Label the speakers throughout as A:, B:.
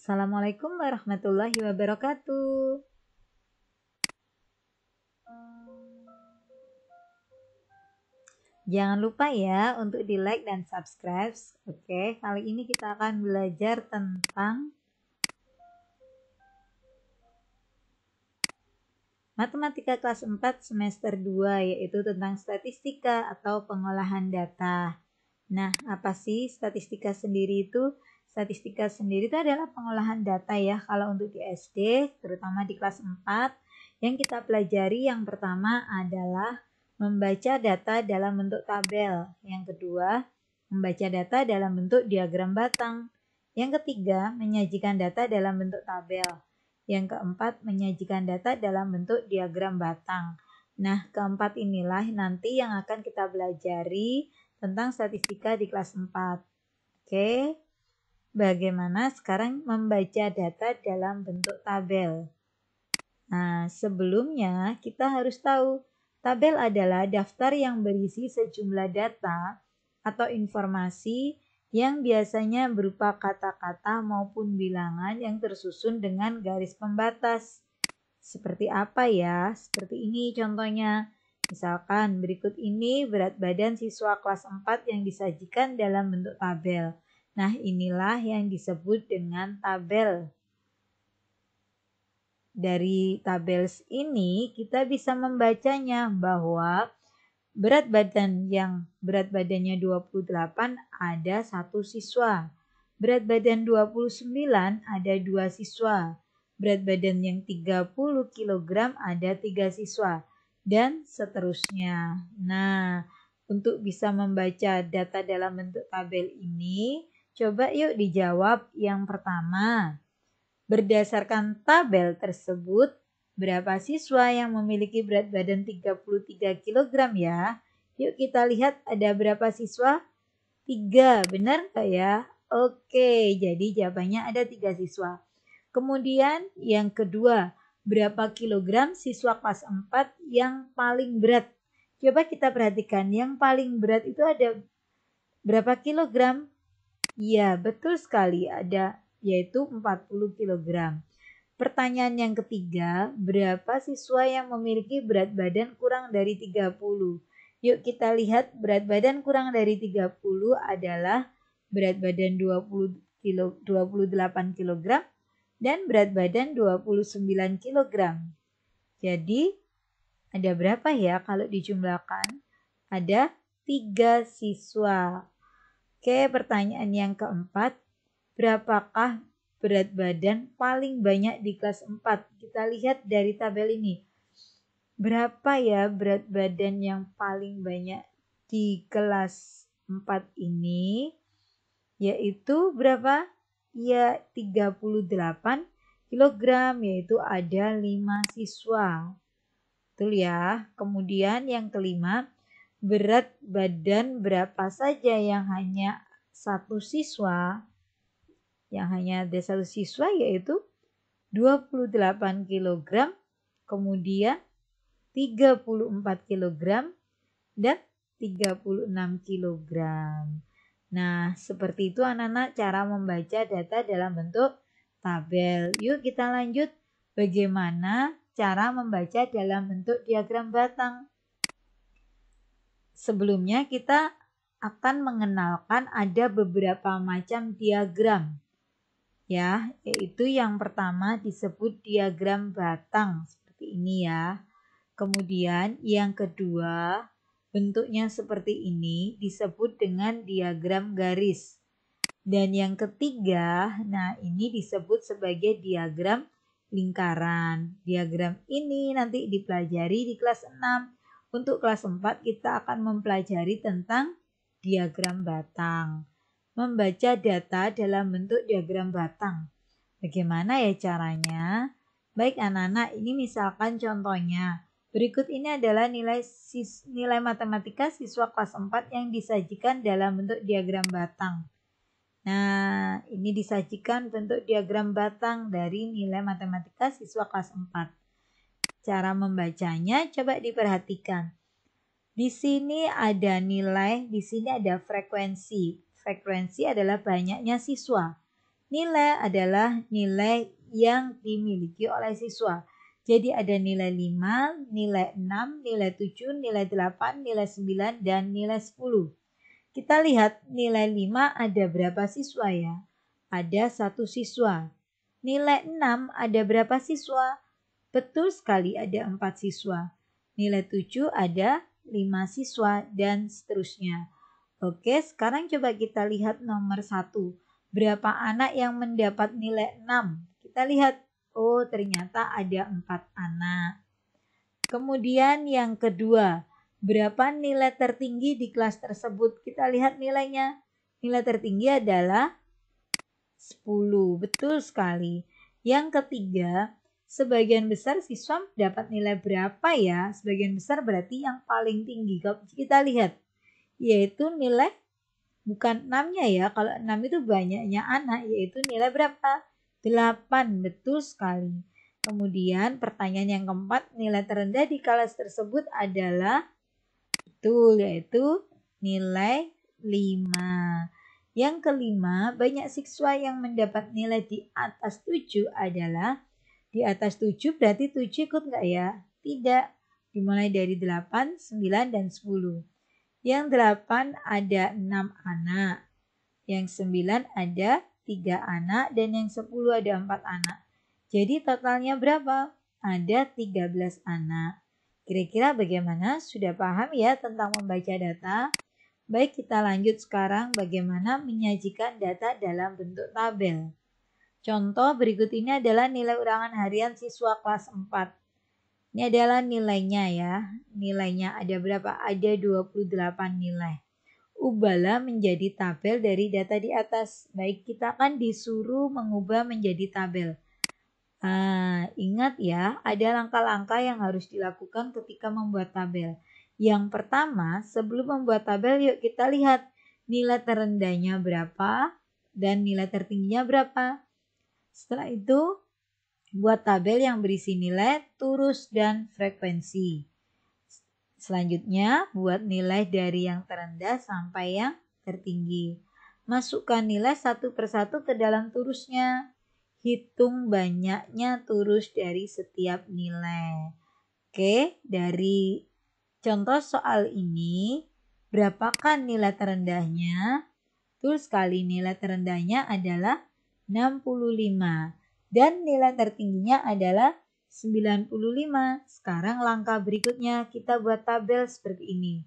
A: Assalamualaikum warahmatullahi wabarakatuh. Jangan lupa ya untuk di like dan subscribe. Oke, kali ini kita akan belajar tentang Matematika kelas 4 semester 2, yaitu tentang statistika atau pengolahan data. Nah, apa sih statistika sendiri itu? Statistika sendiri itu adalah pengolahan data ya. Kalau untuk di SD, terutama di kelas 4, yang kita pelajari yang pertama adalah membaca data dalam bentuk tabel. Yang kedua, membaca data dalam bentuk diagram batang. Yang ketiga, menyajikan data dalam bentuk tabel. Yang keempat, menyajikan data dalam bentuk diagram batang. Nah, keempat inilah nanti yang akan kita pelajari tentang statistika di kelas 4. Oke, bagaimana sekarang membaca data dalam bentuk tabel? Nah, sebelumnya kita harus tahu, tabel adalah daftar yang berisi sejumlah data atau informasi yang biasanya berupa kata-kata maupun bilangan yang tersusun dengan garis pembatas. Seperti apa ya? Seperti ini contohnya. Misalkan berikut ini berat badan siswa kelas 4 yang disajikan dalam bentuk tabel. Nah, inilah yang disebut dengan tabel. Dari tabel ini kita bisa membacanya bahwa berat badannya 28 ada 1 siswa. Berat badan 29 ada 2 siswa. Berat badan yang 30 kg ada 3 siswa. Dan seterusnya. Nah, untuk bisa membaca data dalam bentuk tabel ini, coba yuk dijawab yang pertama. Berdasarkan tabel tersebut, berapa siswa yang memiliki berat badan 33 kg ya? Yuk kita lihat ada berapa siswa? 3, benar nggak ya? Oke, jadi jawabannya ada 3 siswa. Kemudian yang kedua, berapa kilogram siswa kelas 4 yang paling berat? Coba kita perhatikan, yang paling berat itu ada berapa kilogram? Iya, betul sekali, ada yaitu 40 kg. Pertanyaan yang ketiga, berapa siswa yang memiliki berat badan kurang dari 30? Yuk kita lihat, berat badan kurang dari 30 adalah berat badan 28 kg dan berat badan 29 kg. Jadi ada berapa ya kalau dijumlahkan? Ada 3 siswa. Oke, pertanyaan yang keempat, berapakah berat badan paling banyak di kelas 4? Kita lihat dari tabel ini. Berapa ya berat badan yang paling banyak di kelas 4 ini? Yaitu berapa? Ya 38 kg, yaitu ada 5 siswa. Betul ya. Kemudian yang kelima, berat badan berapa saja yang hanya satu siswa? Yang hanya ada satu siswa yaitu 28 kg, kemudian 34 kg, dan 36 kg. Nah, seperti itu anak-anak cara membaca data dalam bentuk tabel. Yuk kita lanjut bagaimana cara membaca dalam bentuk diagram batang. Sebelumnya kita akan mengenalkan ada beberapa macam diagram. Ya, yaitu yang pertama disebut diagram batang seperti ini ya. Kemudian yang kedua bentuknya seperti ini disebut dengan diagram garis. Dan yang ketiga, nah ini disebut sebagai diagram lingkaran. Diagram ini nanti dipelajari di kelas 6. Untuk kelas 4 kita akan mempelajari tentang diagram batang. Membaca data dalam bentuk diagram batang. Bagaimana ya caranya? Baik anak-anak, ini misalkan contohnya. Berikut ini adalah nilai matematika siswa kelas 4 yang disajikan dalam bentuk diagram batang. Nah, ini disajikan bentuk diagram batang dari nilai matematika siswa kelas 4. Cara membacanya coba diperhatikan. Di sini ada nilai, di sini ada frekuensi. Frekuensi adalah banyaknya siswa. Nilai adalah nilai yang dimiliki oleh siswa. Jadi ada nilai 5, nilai 6, nilai 7, nilai 8, nilai 9, dan nilai 10. Kita lihat nilai 5 ada berapa siswa ya? Ada 1 siswa. Nilai 6 ada berapa siswa? Betul sekali, ada 4 siswa. Nilai 7 ada 5 siswa dan seterusnya. Oke, sekarang coba kita lihat nomor 1. Berapa anak yang mendapat nilai 6? Kita lihat, oh ternyata ada 4 anak. Kemudian yang kedua, berapa nilai tertinggi di kelas tersebut? Kita lihat nilainya. Nilai tertinggi adalah 10, betul sekali. Yang ketiga, sebagian besar siswa dapat nilai berapa ya? Sebagian besar berarti yang paling tinggi. Kita lihat, yaitu nilai bukan 6-nya ya, kalau 6 itu banyaknya anak, yaitu nilai berapa? 8, betul sekali. Kemudian pertanyaan yang keempat, nilai terendah di kelas tersebut adalah, betul, yaitu nilai 5. Yang kelima, banyak siswa yang mendapat nilai di atas 7 adalah, di atas 7 berarti 7 ikut enggak ya? Tidak, dimulai dari 8, 9, dan 10. Yang 8 ada 6 anak, yang 9 ada 3 anak, dan yang 10 ada 4 anak. Jadi totalnya berapa? Ada 13 anak. Kira-kira bagaimana? Sudah paham ya tentang membaca data? Baik, kita lanjut sekarang bagaimana menyajikan data dalam bentuk tabel. Contoh berikut ini adalah nilai ulangan harian siswa kelas 4. Ini adalah nilainya ya. Nilainya ada berapa? Ada 28 nilai. Ubahlah menjadi tabel dari data di atas. Baik, kita akan disuruh mengubah menjadi tabel. Ingat ya, ada langkah-langkah yang harus dilakukan ketika membuat tabel. Yang pertama, sebelum membuat tabel, yuk kita lihat nilai terendahnya berapa dan nilai tertingginya berapa. Setelah itu, buat tabel yang berisi nilai, turus, dan frekuensi. Selanjutnya, buat nilai dari yang terendah sampai yang tertinggi. Masukkan nilai satu persatu ke dalam turusnya. Hitung banyaknya turus dari setiap nilai. Oke, dari contoh soal ini, berapakah nilai terendahnya? Betul sekali, nilai terendahnya adalah 65. Dan nilai tertingginya adalah 95. Sekarang langkah berikutnya kita buat tabel seperti ini.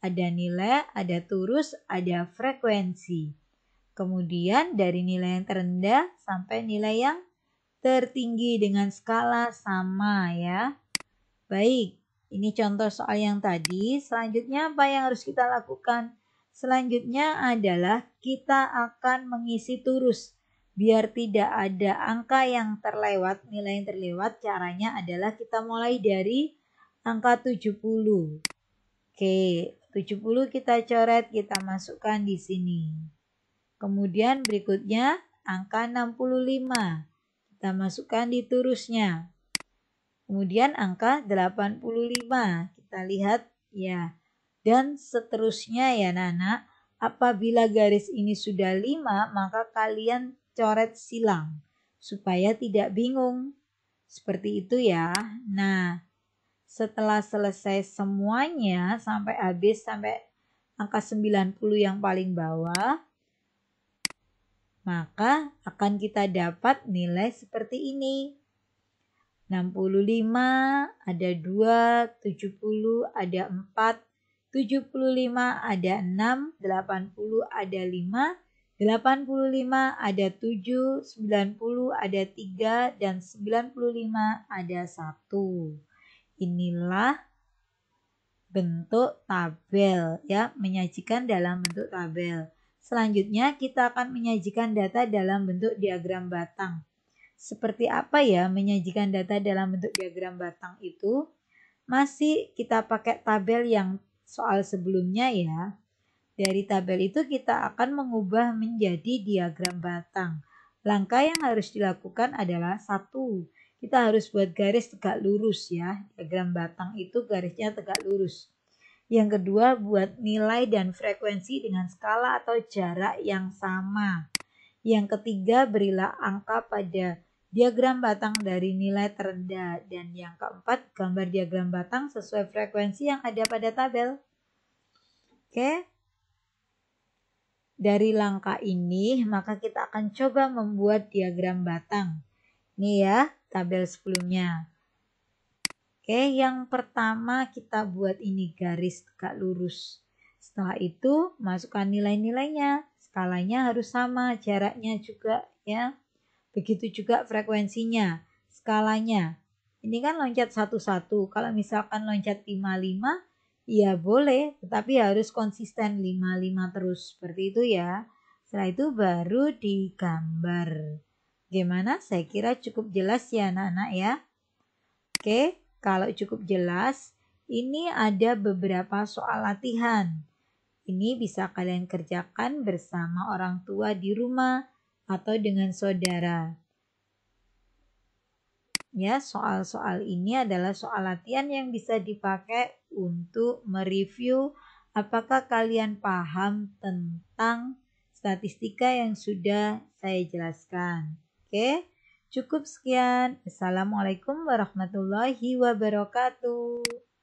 A: Ada nilai, ada turus, ada frekuensi. Kemudian dari nilai yang terendah sampai nilai yang tertinggi dengan skala sama ya. Baik, ini contoh soal yang tadi. Selanjutnya apa yang harus kita lakukan? Selanjutnya adalah kita akan mengisi turus. Biar tidak ada angka yang terlewat, nilai yang terlewat, caranya adalah kita mulai dari angka 70. Oke, 70 kita coret, kita masukkan di sini. Kemudian berikutnya angka 65. Kita masukkan di turusnya. Kemudian angka 85. Kita lihat ya. Dan seterusnya ya Nana. Apabila garis ini sudah 5, maka kalian coret silang supaya tidak bingung. Seperti itu ya. Nah, setelah selesai semuanya sampai habis, sampai angka 90 yang paling bawah, maka akan kita dapat nilai seperti ini. 65 ada 2, 70 ada 4, 75 ada 6, 80 ada 5, 85 ada 7, 90 ada 3, dan 95 ada 1. Inilah bentuk tabel ya, menyajikan dalam bentuk tabel. Selanjutnya kita akan menyajikan data dalam bentuk diagram batang. Seperti apa ya menyajikan data dalam bentuk diagram batang itu? Masih kita pakai tabel yang soal sebelumnya ya. Dari tabel itu kita akan mengubah menjadi diagram batang. Langkah yang harus dilakukan adalah 1. Kita harus buat garis tegak lurus ya. Diagram batang itu garisnya tegak lurus. Yang kedua, buat nilai dan frekuensi dengan skala atau jarak yang sama. Yang ketiga, berilah angka pada diagram batang dari nilai terendah. Dan yang keempat, gambar diagram batang sesuai frekuensi yang ada pada tabel. Oke. Dari langkah ini, maka kita akan coba membuat diagram batang. Ini ya, tabel sebelumnya. Oke, yang pertama kita buat ini garis tegak lurus. Setelah itu, masukkan nilai-nilainya. Skalanya harus sama, jaraknya juga ya. Begitu juga frekuensinya, skalanya. Ini kan loncat 1-1. Kalau misalkan loncat 5-5, ya boleh, tetapi harus konsisten 5-5 terus. Seperti itu ya. Setelah itu baru digambar. Gimana? Saya kira cukup jelas ya anak-anak ya. Oke, kalau cukup jelas, ini ada beberapa soal latihan. Ini bisa kalian kerjakan bersama orang tua di rumah atau dengan saudara. Ya, soal-soal ini adalah soal latihan yang bisa dipakai untuk mereview apakah kalian paham tentang statistika yang sudah saya jelaskan. Oke, cukup sekian. Assalamualaikum warahmatullahi wabarakatuh.